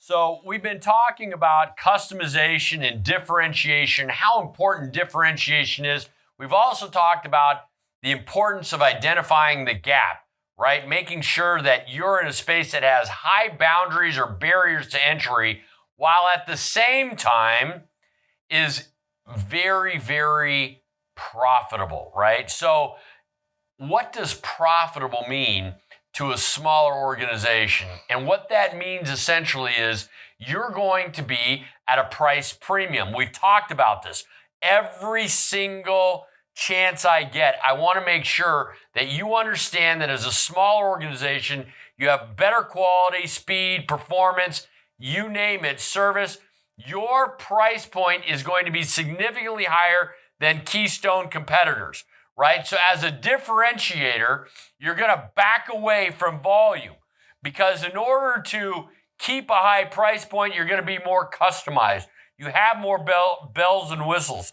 So we've been talking about customization and differentiation, how important differentiation is. We've also talked about the importance of identifying the gap, right? Making sure that you're in a space that has high boundaries or barriers to entry, while at the same time is very, very profitable, right? So what does profitable mean to a smaller organization? And what that means essentially is you're going to be at a price premium. We've talked about this. Every single chance I get, I want to make sure that you understand that as a smaller organization, you have better quality, speed, performance, you name it, service. Your price point is going to be significantly higher than Keystone competitors, right? So as a differentiator, you're going to back away from volume because in order to keep a high price point, you're going to be more customized. You have more bells and whistles.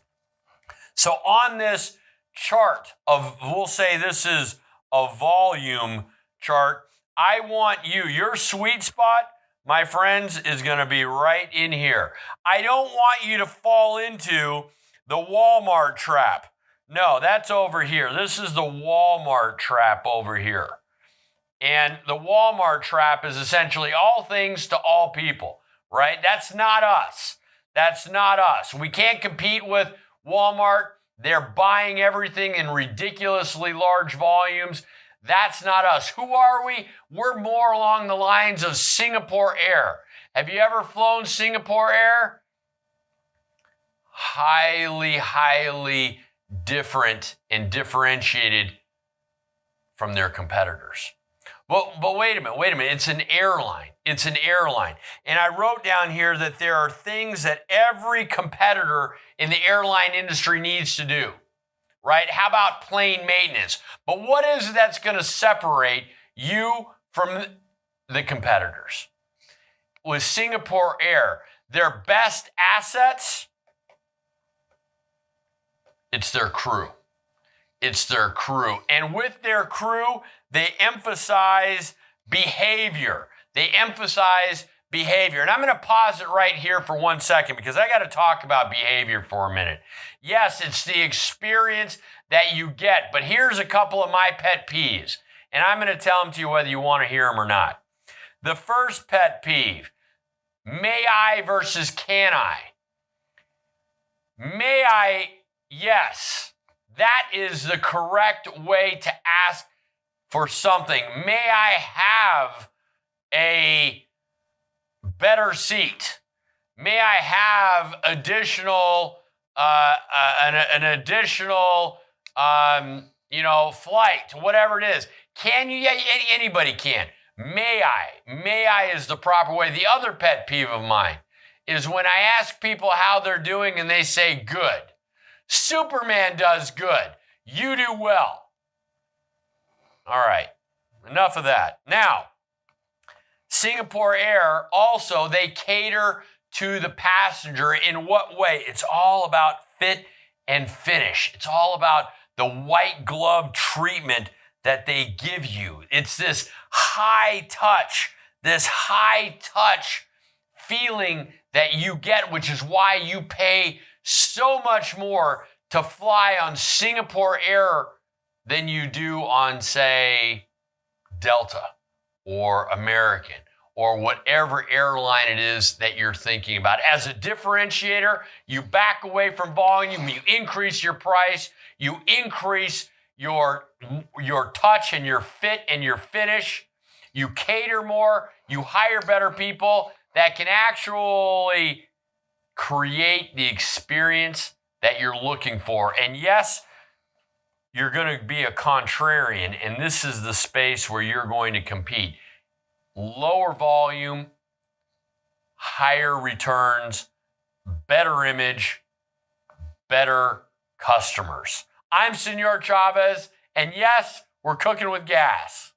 So on this chart we'll say this is a volume chart. I want your sweet spot, my friends, is going to be right in here. I don't want you to fall into the Walmart trap. No, that's over here. This is the Walmart trap over here. And the Walmart trap is essentially all things to all people, right? That's not us. That's not us. We can't compete with Walmart. They're buying everything in ridiculously large volumes. That's not us. Who are we? We're more along the lines of Singapore Air. Have you ever flown Singapore Air? Highly, highly different and differentiated from their competitors. But wait a minute. It's an airline. And I wrote down here that there are things that every competitor in the airline industry needs to do, right? How about plane maintenance? But what is it that's going to separate you from the competitors? With Singapore Air, their best assets, it's their crew. And with their crew, they emphasize behavior. And I'm going to pause it right here for 1 second because I got to talk about behavior for a minute. Yes, it's the experience that you get, but here's a couple of my pet peeves, and I'm going to tell them to you whether you want to hear them or not. The first pet peeve, may I versus can I? May I? Yes, that is the correct way to ask for something. May I have a better seat? May I have additional, an additional, flight, whatever it is? Can you? Yeah, anybody can. May I is the proper way. The other pet peeve of mine is when I ask people how they're doing and they say good. Superman does good. You do well. All right, enough of that. Now, Singapore Air also, they cater to the passenger in what way? It's all about fit and finish. It's all about the white glove treatment that they give you. It's this high touch feeling that you get, which is why you pay so much more to fly on Singapore Air than you do on, say, Delta or American or whatever airline it is that you're thinking about. As a differentiator, you back away from volume, you increase your price, you increase your touch and your fit and your finish, you cater more, you hire better people that can actually create the experience that you're looking for. And yes, you're going to be a contrarian, and this is the space where you're going to compete. Lower volume, higher returns, better image, better customers. I'm Senor Chavez, and yes, we're cooking with gas.